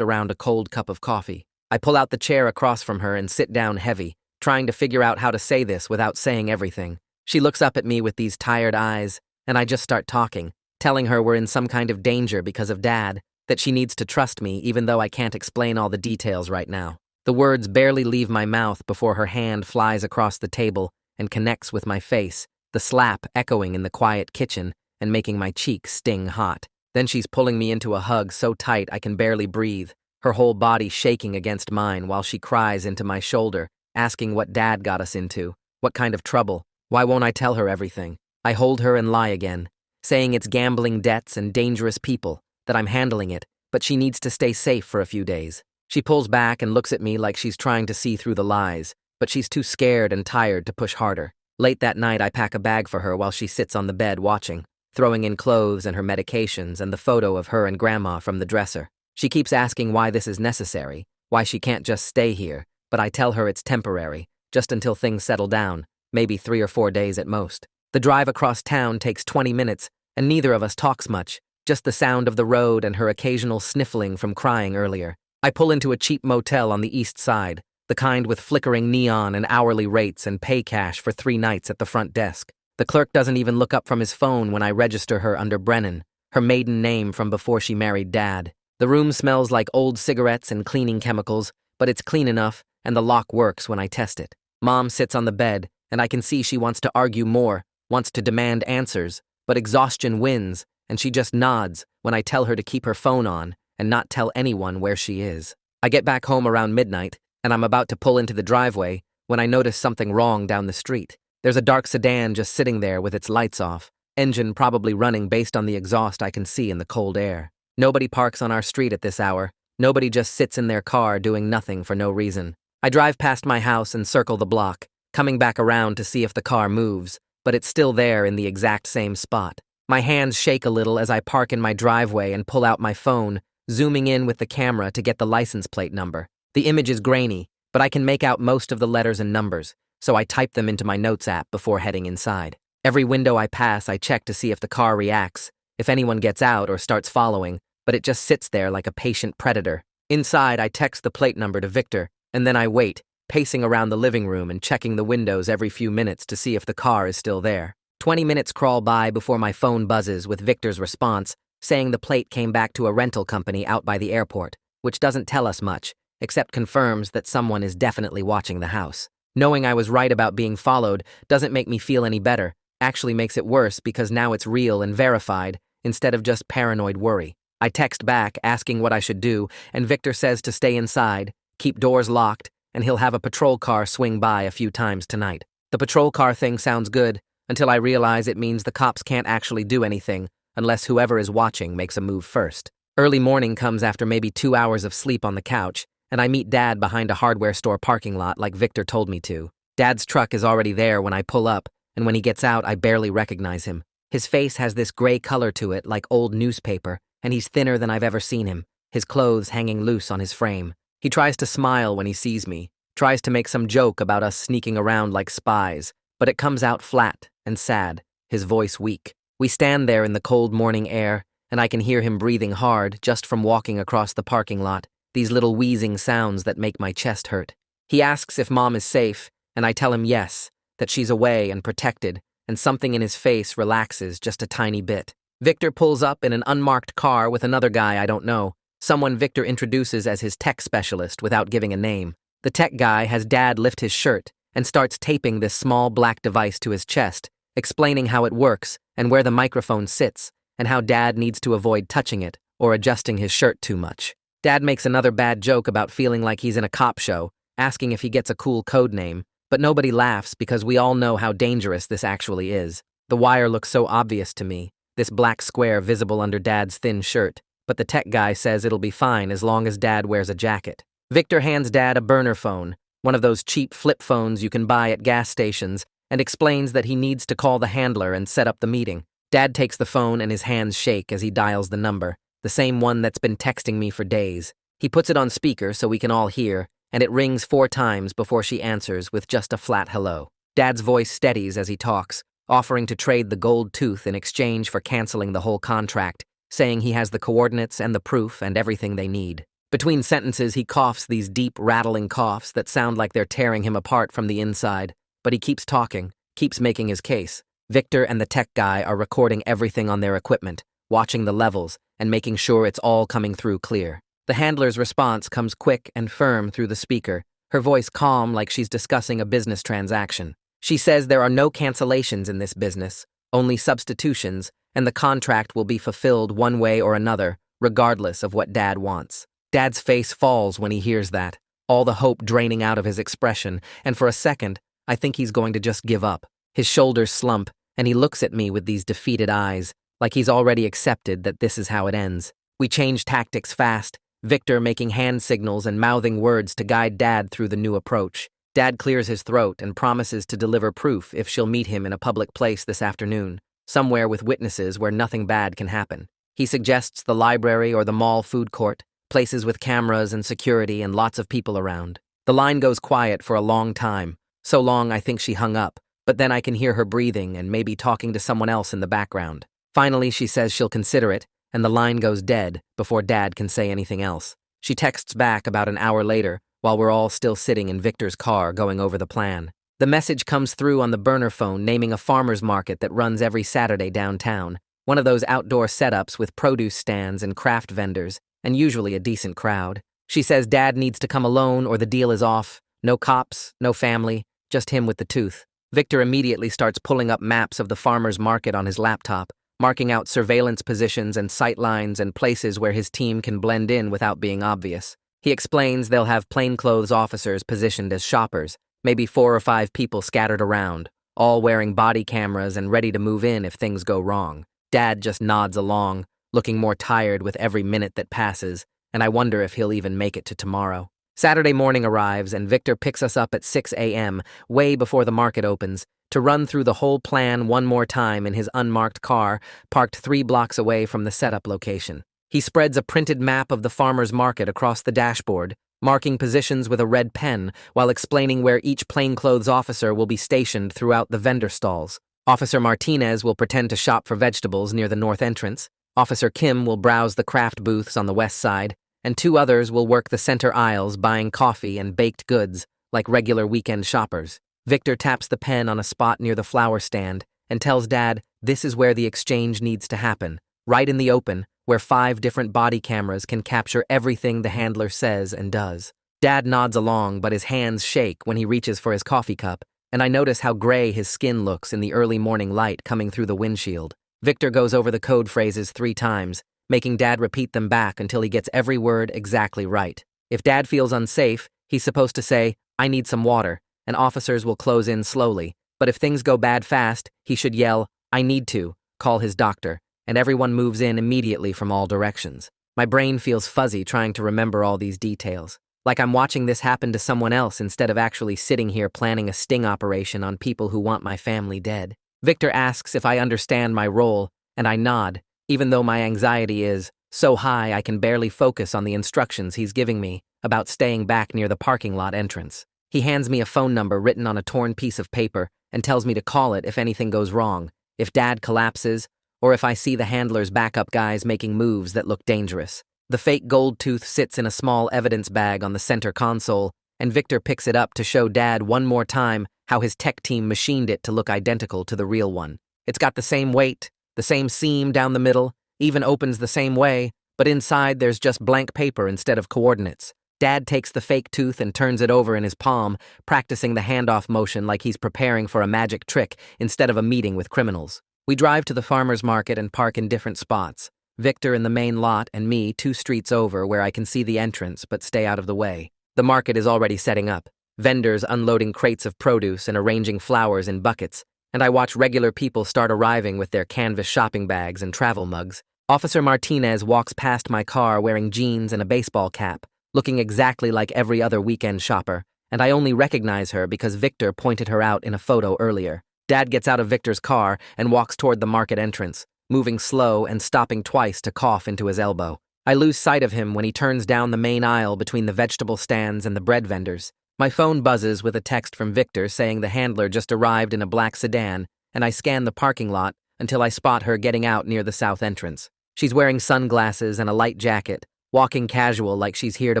around a cold cup of coffee. I pull out the chair across from her and sit down heavy, trying to figure out how to say this without saying everything. She looks up at me with these tired eyes, and I just start talking, telling her we're in some kind of danger because of Dad, that she needs to trust me even though I can't explain all the details right now. The words barely leave my mouth before her hand flies across the table and connects with my face, the slap echoing in the quiet kitchen and making my cheeks sting hot. Then she's pulling me into a hug so tight I can barely breathe, her whole body shaking against mine while she cries into my shoulder, asking what Dad got us into, what kind of trouble. Why won't I tell her everything? I hold her and lie again, saying it's gambling debts and dangerous people, that I'm handling it, but she needs to stay safe for a few days. She pulls back and looks at me like she's trying to see through the lies, but she's too scared and tired to push harder. Late that night, I pack a bag for her while she sits on the bed watching, throwing in clothes and her medications and the photo of her and Grandma from the dresser. She keeps asking why this is necessary, why she can't just stay here, but I tell her it's temporary, just until things settle down, maybe 3 or 4 days at most. The drive across town takes 20 minutes, and neither of us talks much, just the sound of the road and her occasional sniffling from crying earlier. I pull into a cheap motel on the east side, the kind with flickering neon and hourly rates and pay cash for 3 nights at the front desk. The clerk doesn't even look up from his phone when I register her under Brennan, her maiden name from before she married Dad. The room smells like old cigarettes and cleaning chemicals, but it's clean enough, and the lock works when I test it. Mom sits on the bed, and I can see she wants to argue more, wants to demand answers, but exhaustion wins, and she just nods when I tell her to keep her phone on and not tell anyone where she is. I get back home around midnight, and I'm about to pull into the driveway when I notice something wrong down the street. There's a dark sedan just sitting there with its lights off, engine probably running based on the exhaust I can see in the cold air. Nobody parks on our street at this hour. Nobody just sits in their car doing nothing for no reason. I drive past my house and circle the block, coming back around to see if the car moves, but it's still there in the exact same spot. My hands shake a little as I park in my driveway and pull out my phone, zooming in with the camera to get the license plate number. The image is grainy, but I can make out most of the letters and numbers, so I type them into my notes app before heading inside. Every window I pass, I check to see if the car reacts, if anyone gets out or starts following, but it just sits there like a patient predator. Inside, I text the plate number to Victor, and then I wait, pacing around the living room and checking the windows every few minutes to see if the car is still there. 20 minutes crawl by before my phone buzzes with Victor's response, saying the plate came back to a rental company out by the airport, which doesn't tell us much, except confirms that someone is definitely watching the house. Knowing I was right about being followed doesn't make me feel any better, actually makes it worse because now it's real and verified, instead of just paranoid worry. I text back asking what I should do, and Victor says to stay inside, keep doors locked, and he'll have a patrol car swing by a few times tonight. The patrol car thing sounds good, until I realize it means the cops can't actually do anything unless whoever is watching makes a move first. Early morning comes after maybe 2 hours of sleep on the couch, and I meet Dad behind a hardware store parking lot like Victor told me to. Dad's truck is already there when I pull up, and when he gets out, I barely recognize him. His face has this gray color to it like old newspaper, and he's thinner than I've ever seen him, his clothes hanging loose on his frame. He tries to smile when he sees me, tries to make some joke about us sneaking around like spies, but it comes out flat and sad, his voice weak. We stand there in the cold morning air, and I can hear him breathing hard just from walking across the parking lot, these little wheezing sounds that make my chest hurt. He asks if Mom is safe, and I tell him yes, that she's away and protected, and something in his face relaxes just a tiny bit. Victor pulls up in an unmarked car with another guy I don't know, someone Victor introduces as his tech specialist without giving a name. The tech guy has Dad lift his shirt and starts taping this small black device to his chest, explaining how it works and where the microphone sits, and how Dad needs to avoid touching it or adjusting his shirt too much. Dad makes another bad joke about feeling like he's in a cop show, asking if he gets a cool code name, but nobody laughs because we all know how dangerous this actually is. The wire looks so obvious to me, this black square visible under Dad's thin shirt, but the tech guy says it'll be fine as long as Dad wears a jacket. Victor hands Dad a burner phone, one of those cheap flip phones you can buy at gas stations, and explains that he needs to call the handler and set up the meeting. Dad takes the phone and his hands shake as he dials the number, the same one that's been texting me for days. He puts it on speaker so we can all hear, and it rings 4 times before she answers with just a flat hello. Dad's voice steadies as he talks, offering to trade the gold tooth in exchange for canceling the whole contract, saying he has the coordinates and the proof and everything they need. Between sentences, he coughs these deep, rattling coughs that sound like they're tearing him apart from the inside. But he keeps talking, keeps making his case. Victor and the tech guy are recording everything on their equipment, watching the levels, and making sure it's all coming through clear. The handler's response comes quick and firm through the speaker, her voice calm like she's discussing a business transaction. She says there are no cancellations in this business, only substitutions, and the contract will be fulfilled one way or another, regardless of what Dad wants. Dad's face falls when he hears that, all the hope draining out of his expression, and for a second, I think he's going to just give up. His shoulders slump, and he looks at me with these defeated eyes, like he's already accepted that this is how it ends. We change tactics fast, Victor making hand signals and mouthing words to guide Dad through the new approach. Dad clears his throat and promises to deliver proof if she'll meet him in a public place this afternoon, somewhere with witnesses where nothing bad can happen. He suggests the library or the mall food court, places with cameras and security and lots of people around. The line goes quiet for a long time, so long I think she hung up, but then I can hear her breathing and maybe talking to someone else in the background. Finally, she says she'll consider it, and the line goes dead before Dad can say anything else. She texts back about an hour later, while we're all still sitting in Victor's car going over the plan. The message comes through on the burner phone naming a farmer's market that runs every Saturday downtown, one of those outdoor setups with produce stands and craft vendors, and usually a decent crowd. She says Dad needs to come alone or the deal is off. No cops, no family, just him with the tooth. Victor immediately starts pulling up maps of the farmer's market on his laptop, marking out surveillance positions and sight lines and places where his team can blend in without being obvious. He explains they'll have plainclothes officers positioned as shoppers, maybe 4 or 5 people scattered around, all wearing body cameras and ready to move in if things go wrong. Dad just nods along, looking more tired with every minute that passes, and I wonder if he'll even make it to tomorrow. Saturday morning arrives, and Victor picks us up at 6 a.m., way before the market opens, to run through the whole plan one more time in his unmarked car, parked 3 blocks away from the setup location. He spreads a printed map of the farmer's market across the dashboard, marking positions with a red pen while explaining where each plainclothes officer will be stationed throughout the vendor stalls. Officer Martinez will pretend to shop for vegetables near the north entrance. Officer Kim will browse the craft booths on the west side, and 2 others will work the center aisles buying coffee and baked goods like regular weekend shoppers. Victor taps the pen on a spot near the flower stand and tells Dad this is where the exchange needs to happen, right in the open, where 5 different body cameras can capture everything the handler says and does. Dad nods along, but his hands shake when he reaches for his coffee cup, and I notice how gray his skin looks in the early morning light coming through the windshield. Victor goes over the code phrases 3 times, making Dad repeat them back until he gets every word exactly right. If Dad feels unsafe, he's supposed to say, "I need some water," and officers will close in slowly. But if things go bad fast, he should yell, "I need to," call his doctor, and everyone moves in immediately from all directions. My brain feels fuzzy trying to remember all these details, like I'm watching this happen to someone else instead of actually sitting here planning a sting operation on people who want my family dead. Victor asks if I understand my role, and I nod, even though my anxiety is so high I can barely focus on the instructions he's giving me about staying back near the parking lot entrance. He hands me a phone number written on a torn piece of paper and tells me to call it if anything goes wrong, if Dad collapses, or if I see the handler's backup guys making moves that look dangerous. The fake gold tooth sits in a small evidence bag on the center console, and Victor picks it up to show Dad one more time how his tech team machined it to look identical to the real one. It's got the same weight, the same seam down the middle, even opens the same way, but inside there's just blank paper instead of coordinates. Dad takes the fake tooth and turns it over in his palm, practicing the handoff motion like he's preparing for a magic trick instead of a meeting with criminals. We drive to the farmer's market and park in different spots. Victor in the main lot and me 2 streets over where I can see the entrance but stay out of the way. The market is already setting up, vendors unloading crates of produce and arranging flowers in buckets, and I watch regular people start arriving with their canvas shopping bags and travel mugs. Officer Martinez walks past my car wearing jeans and a baseball cap, looking exactly like every other weekend shopper, and I only recognize her because Victor pointed her out in a photo earlier. Dad gets out of Victor's car and walks toward the market entrance, moving slow and stopping twice to cough into his elbow. I lose sight of him when he turns down the main aisle between the vegetable stands and the bread vendors. My phone buzzes with a text from Victor saying the handler just arrived in a black sedan and I scan the parking lot until I spot her getting out near the south entrance. She's wearing sunglasses and a light jacket, walking casual like she's here to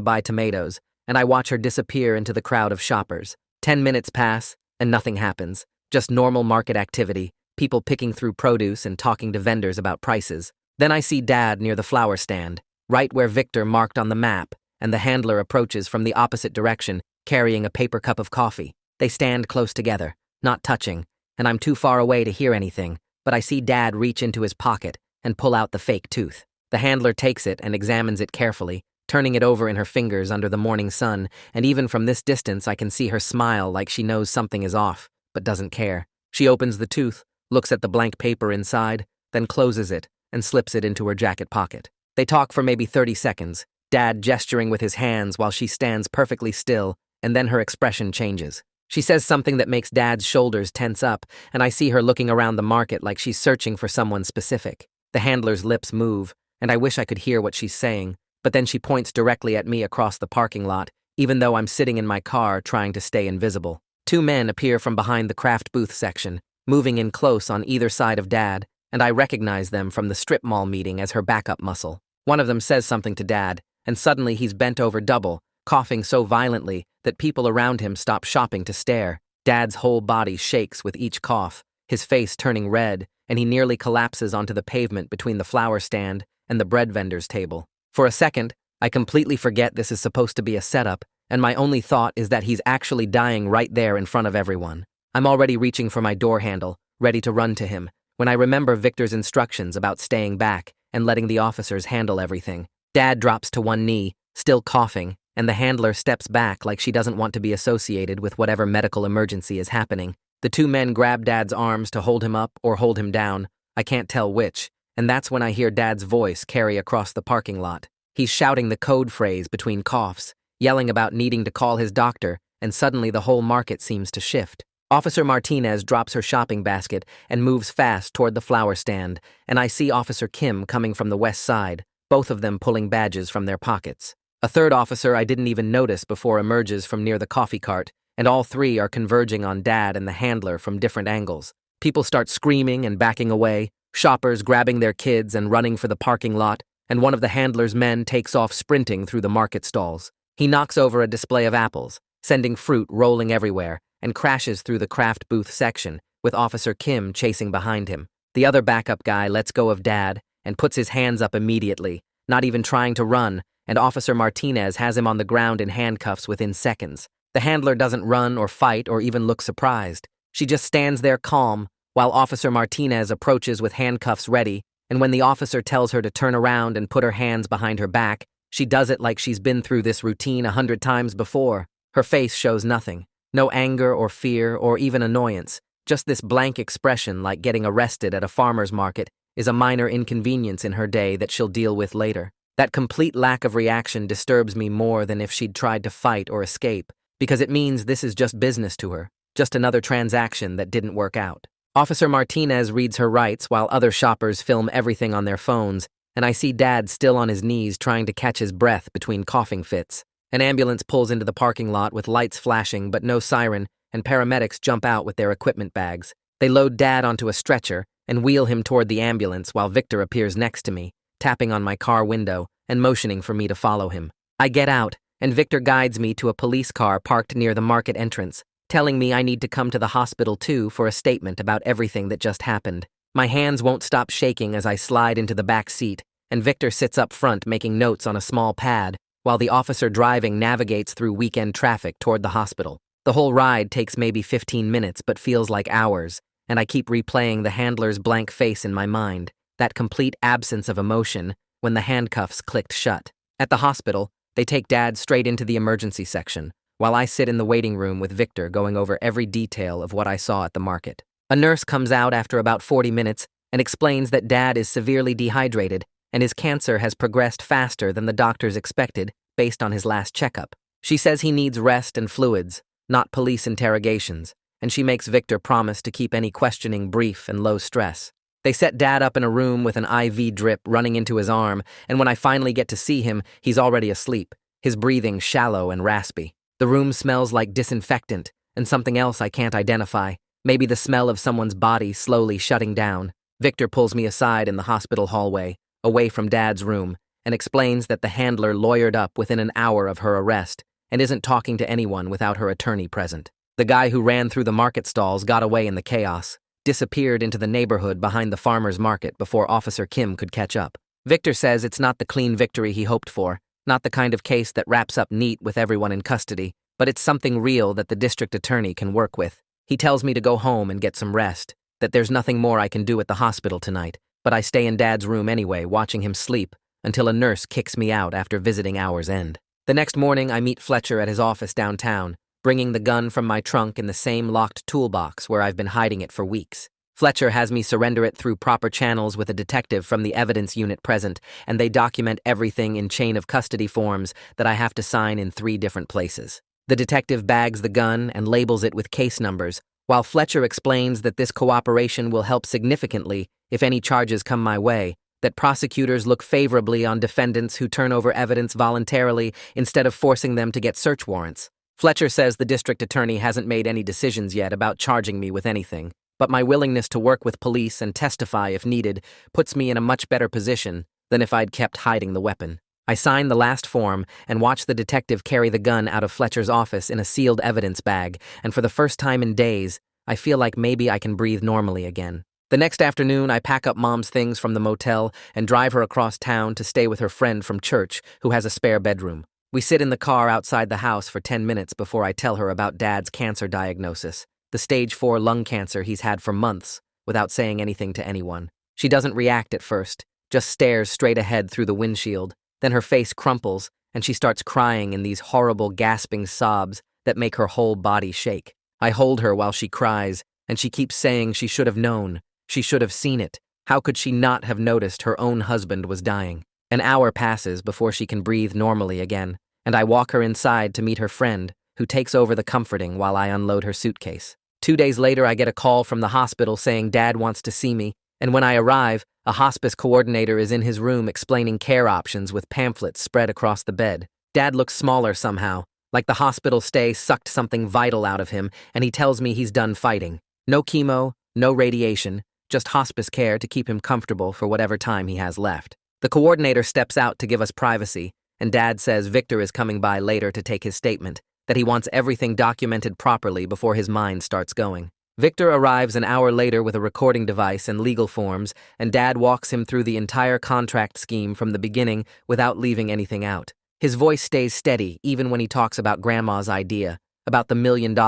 buy tomatoes, and I watch her disappear into the crowd of shoppers. 10 minutes pass, and nothing happens. Just normal market activity, people picking through produce and talking to vendors about prices. Then I see Dad near the flower stand, right where Victor marked on the map, and the handler approaches from the opposite direction, carrying a paper cup of coffee. They stand close together, not touching, and I'm too far away to hear anything, but I see Dad reach into his pocket and pull out the fake tooth. The handler takes it and examines it carefully, turning it over in her fingers under the morning sun, and even from this distance I can see her smile like she knows something is off, but doesn't care. She opens the tooth, looks at the blank paper inside, then closes it and slips it into her jacket pocket. They talk for maybe 30 seconds, Dad gesturing with his hands while she stands perfectly still, and then her expression changes. She says something that makes Dad's shoulders tense up, and I see her looking around the market like she's searching for someone specific. The handler's lips move, and I wish I could hear what she's saying, but then she points directly at me across the parking lot, even though I'm sitting in my car trying to stay invisible. Two men appear from behind the craft booth section, moving in close on either side of Dad, and I recognize them from the strip mall meeting as her backup muscle. One of them says something to Dad, and suddenly he's bent over double, coughing so violently that people around him stop shopping to stare. Dad's whole body shakes with each cough, his face turning red, and he nearly collapses onto the pavement between the flower stand and the bread vendor's table. For a second, I completely forget this is supposed to be a setup, and my only thought is that he's actually dying right there in front of everyone. I'm already reaching for my door handle, ready to run to him, when I remember Victor's instructions about staying back and letting the officers handle everything. Dad drops to one knee, still coughing, and the handler steps back like she doesn't want to be associated with whatever medical emergency is happening. The two men grab Dad's arms to hold him up or hold him down, I can't tell which, and that's when I hear Dad's voice carry across the parking lot. He's shouting the code phrase between coughs, yelling about needing to call his doctor, and suddenly the whole market seems to shift. Officer Martinez drops her shopping basket and moves fast toward the flower stand, and I see Officer Kim coming from the west side, both of them pulling badges from their pockets. A third officer I didn't even notice before emerges from near the coffee cart, and all three are converging on Dad and the handler from different angles. People start screaming and backing away, shoppers grabbing their kids and running for the parking lot, and one of the handler's men takes off sprinting through the market stalls. He knocks over a display of apples, sending fruit rolling everywhere, and crashes through the craft booth section, with Officer Kim chasing behind him. The other backup guy lets go of Dad and puts his hands up immediately, not even trying to run, and Officer Martinez has him on the ground in handcuffs within seconds. The handler doesn't run or fight or even look surprised. She just stands there calm, while Officer Martinez approaches with handcuffs ready, and when the officer tells her to turn around and put her hands behind her back, she does it like she's been through this routine 100 times before. Her face shows nothing. No anger or fear or even annoyance. Just this blank expression like getting arrested at a farmer's market is a minor inconvenience in her day that she'll deal with later. That complete lack of reaction disturbs me more than if she'd tried to fight or escape, because it means this is just business to her, just another transaction that didn't work out. Officer Martinez reads her rights while other shoppers film everything on their phones, and I see Dad still on his knees trying to catch his breath between coughing fits. An ambulance pulls into the parking lot with lights flashing but no siren, and paramedics jump out with their equipment bags. They load Dad onto a stretcher and wheel him toward the ambulance while Victor appears next to me, tapping on my car window and motioning for me to follow him. I get out, and Victor guides me to a police car parked near the market entrance, telling me I need to come to the hospital too for a statement about everything that just happened. My hands won't stop shaking as I slide into the back seat, and Victor sits up front making notes on a small pad, while the officer driving navigates through weekend traffic toward the hospital. The whole ride takes maybe 15 minutes but feels like hours, and I keep replaying the handler's blank face in my mind, that complete absence of emotion when the handcuffs clicked shut. At the hospital, they take Dad straight into the emergency section, while I sit in the waiting room with Victor going over every detail of what I saw at the market. A nurse comes out after about 40 minutes and explains that Dad is severely dehydrated and his cancer has progressed faster than the doctors expected based on his last checkup. She says he needs rest and fluids, not police interrogations, and she makes Victor promise to keep any questioning brief and low stress. They set Dad up in a room with an IV drip running into his arm, and when I finally get to see him, he's already asleep, his breathing shallow and raspy. The room smells like disinfectant and something else I can't identify, Maybe the smell of someone's body slowly shutting down. Victor pulls me aside in the hospital hallway, away from Dad's room, and explains that the handler lawyered up within an hour of her arrest and isn't talking to anyone without her attorney present. The guy who ran through the market stalls got away in the chaos, disappeared into the neighborhood behind the farmer's market before Officer Kim could catch up. Victor says it's not the clean victory he hoped for, not the kind of case that wraps up neat with everyone in custody, but it's something real that the district attorney can work with. He tells me to go home and get some rest, that there's nothing more I can do at the hospital tonight, but I stay in Dad's room anyway, watching him sleep, until a nurse kicks me out after visiting hours end. The next morning, I meet Fletcher at his office downtown, bringing the gun from my trunk in the same locked toolbox where I've been hiding it for weeks. Fletcher has me surrender it through proper channels with a detective from the evidence unit present, and they document everything in chain of custody forms that I have to sign in 3 different places. The detective bags the gun and labels it with case numbers, while Fletcher explains that this cooperation will help significantly if any charges come my way, that prosecutors look favorably on defendants who turn over evidence voluntarily instead of forcing them to get search warrants. Fletcher says the district attorney hasn't made any decisions yet about charging me with anything, but my willingness to work with police and testify if needed puts me in a much better position than if I'd kept hiding the weapon. I sign the last form and watch the detective carry the gun out of Fletcher's office in a sealed evidence bag, and for the first time in days, I feel like maybe I can breathe normally again. The next afternoon, I pack up Mom's things from the motel and drive her across town to stay with her friend from church who has a spare bedroom. We sit in the car outside the house for 10 minutes before I tell her about Dad's cancer diagnosis, the stage 4 lung cancer he's had for months, without saying anything to anyone. She doesn't react at first, just stares straight ahead through the windshield. Then her face crumples, and she starts crying in these horrible gasping sobs that make her whole body shake. I hold her while she cries, and she keeps saying she should have known, she should have seen it. How could she not have noticed her own husband was dying? An hour passes before she can breathe normally again, and I walk her inside to meet her friend, who takes over the comforting while I unload her suitcase. 2 days later, I get a call from the hospital saying Dad wants to see me, and when I arrive, a hospice coordinator is in his room explaining care options with pamphlets spread across the bed. Dad looks smaller somehow, like the hospital stay sucked something vital out of him, and he tells me he's done fighting. No chemo, no radiation, just hospice care to keep him comfortable for whatever time he has left. The coordinator steps out to give us privacy, and Dad says Victor is coming by later to take his statement, that he wants everything documented properly before his mind starts going. Victor arrives an hour later with a recording device and legal forms, and Dad walks him through the entire contract scheme from the beginning without leaving anything out. His voice stays steady even when he talks about Grandma's idea, about the $1 million,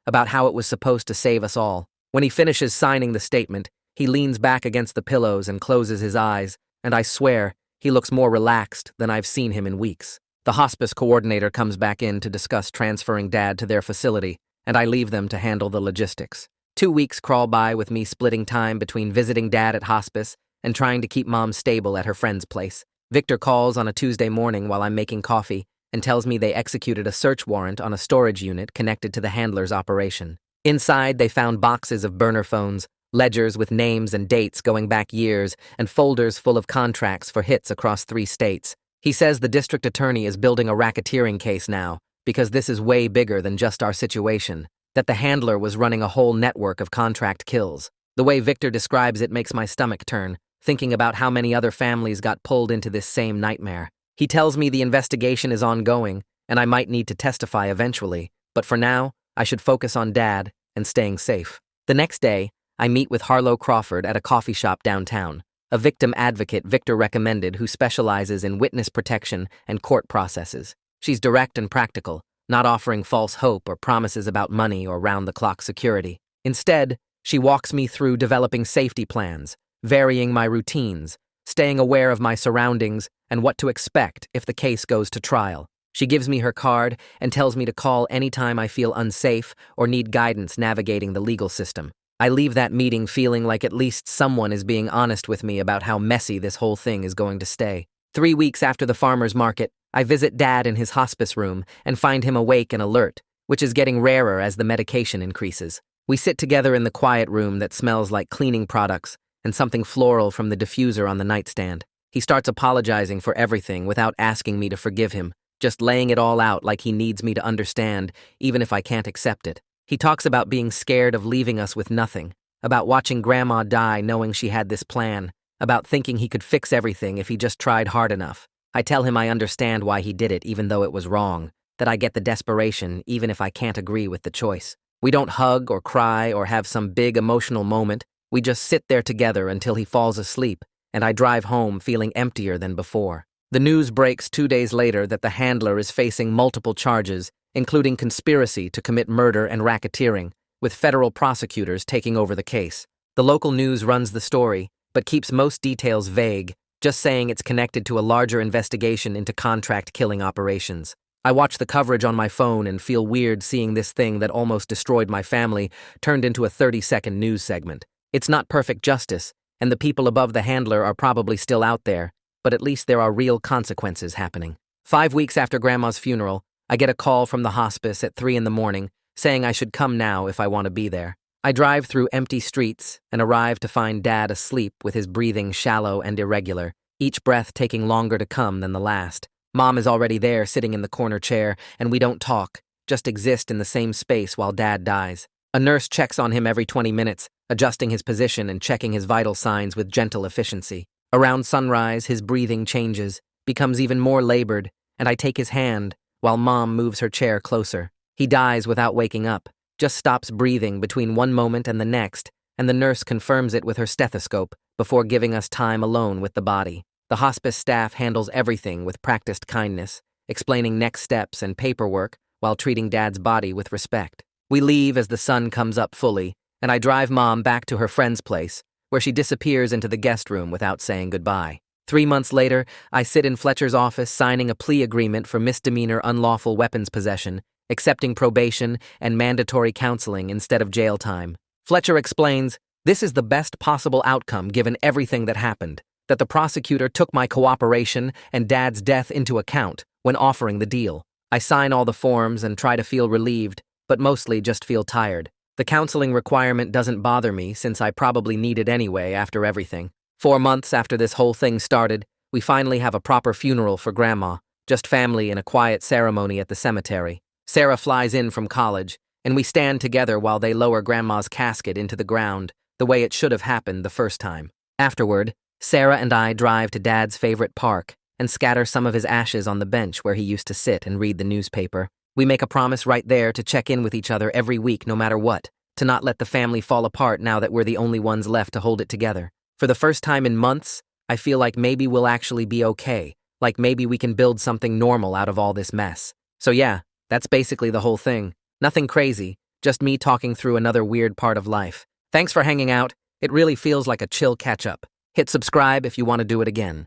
about how it was supposed to save us all. When he finishes signing the statement, he leans back against the pillows and closes his eyes, and I swear, he looks more relaxed than I've seen him in weeks. The hospice coordinator comes back in to discuss transferring Dad to their facility, and I leave them to handle the logistics. 2 weeks crawl by with me splitting time between visiting Dad at hospice and trying to keep Mom stable at her friend's place. Victor calls on a Tuesday morning while I'm making coffee and tells me they executed a search warrant on a storage unit connected to the handler's operation. Inside, they found boxes of burner phones, ledgers with names and dates going back years, and folders full of contracts for hits across 3 states. He says the district attorney is building a racketeering case now, because this is way bigger than just our situation, that the handler was running a whole network of contract kills. The way Victor describes it makes my stomach turn, thinking about how many other families got pulled into this same nightmare. He tells me the investigation is ongoing, and I might need to testify eventually, but for now, I should focus on Dad and staying safe. The next day, I meet with Harlow Crawford at a coffee shop downtown, a victim advocate Victor recommended who specializes in witness protection and court processes. She's direct and practical, not offering false hope or promises about money or round-the-clock security. Instead, she walks me through developing safety plans, varying my routines, staying aware of my surroundings, and what to expect if the case goes to trial. She gives me her card and tells me to call anytime I feel unsafe or need guidance navigating the legal system. I leave that meeting feeling like at least someone is being honest with me about how messy this whole thing is going to stay. 3 weeks after the farmer's market, I visit Dad in his hospice room and find him awake and alert, which is getting rarer as the medication increases. We sit together in the quiet room that smells like cleaning products and something floral from the diffuser on the nightstand. He starts apologizing for everything without asking me to forgive him, just laying it all out like he needs me to understand, even if I can't accept it. He talks about being scared of leaving us with nothing, about watching Grandma die knowing she had this plan, about thinking he could fix everything if he just tried hard enough. I tell him I understand why he did it even though it was wrong, that I get the desperation even if I can't agree with the choice. We don't hug or cry or have some big emotional moment. We just sit there together until he falls asleep, and I drive home feeling emptier than before. The news breaks 2 days later that the handler is facing multiple charges, including conspiracy to commit murder and racketeering, with federal prosecutors taking over the case. The local news runs the story, but keeps most details vague, just saying it's connected to a larger investigation into contract killing operations. I watch the coverage on my phone and feel weird seeing this thing that almost destroyed my family turned into a 30-second news segment. It's not perfect justice, and the people above the handler are probably still out there, but at least there are real consequences happening. 5 weeks after Grandma's funeral, I get a call from the hospice at 3 in the morning saying I should come now if I want to be there. I drive through empty streets and arrive to find Dad asleep with his breathing shallow and irregular, each breath taking longer to come than the last. Mom is already there sitting in the corner chair, and we don't talk, just exist in the same space while Dad dies. A nurse checks on him every 20 minutes, adjusting his position and checking his vital signs with gentle efficiency. Around sunrise, his breathing changes, becomes even more labored, and I take his hand while Mom moves her chair closer. He dies without waking up, just stops breathing between one moment and the next, and the nurse confirms it with her stethoscope before giving us time alone with the body. The hospice staff handles everything with practiced kindness, explaining next steps and paperwork while treating Dad's body with respect. We leave as the sun comes up fully, and I drive Mom back to her friend's place, where she disappears into the guest room without saying goodbye. 3 months later, I sit in Fletcher's office signing a plea agreement for misdemeanor unlawful weapons possession, accepting probation and mandatory counseling instead of jail time. Fletcher explains, "This is the best possible outcome given everything that happened, that the prosecutor took my cooperation and Dad's death into account when offering the deal." I sign all the forms and try to feel relieved, but mostly just feel tired. The counseling requirement doesn't bother me since I probably need it anyway after everything. 4 months after this whole thing started, we finally have a proper funeral for Grandma, just family in a quiet ceremony at the cemetery. Sarah flies in from college, and we stand together while they lower Grandma's casket into the ground, the way it should have happened the first time. Afterward, Sarah and I drive to Dad's favorite park and scatter some of his ashes on the bench where he used to sit and read the newspaper. We make a promise right there to check in with each other every week no matter what, to not let the family fall apart now that we're the only ones left to hold it together. For the first time in months, I feel like maybe we'll actually be okay, like maybe we can build something normal out of all this mess. So yeah, that's basically the whole thing. Nothing crazy, just me talking through another weird part of life. Thanks for hanging out. It really feels like a chill catch-up. Hit subscribe if you want to do it again.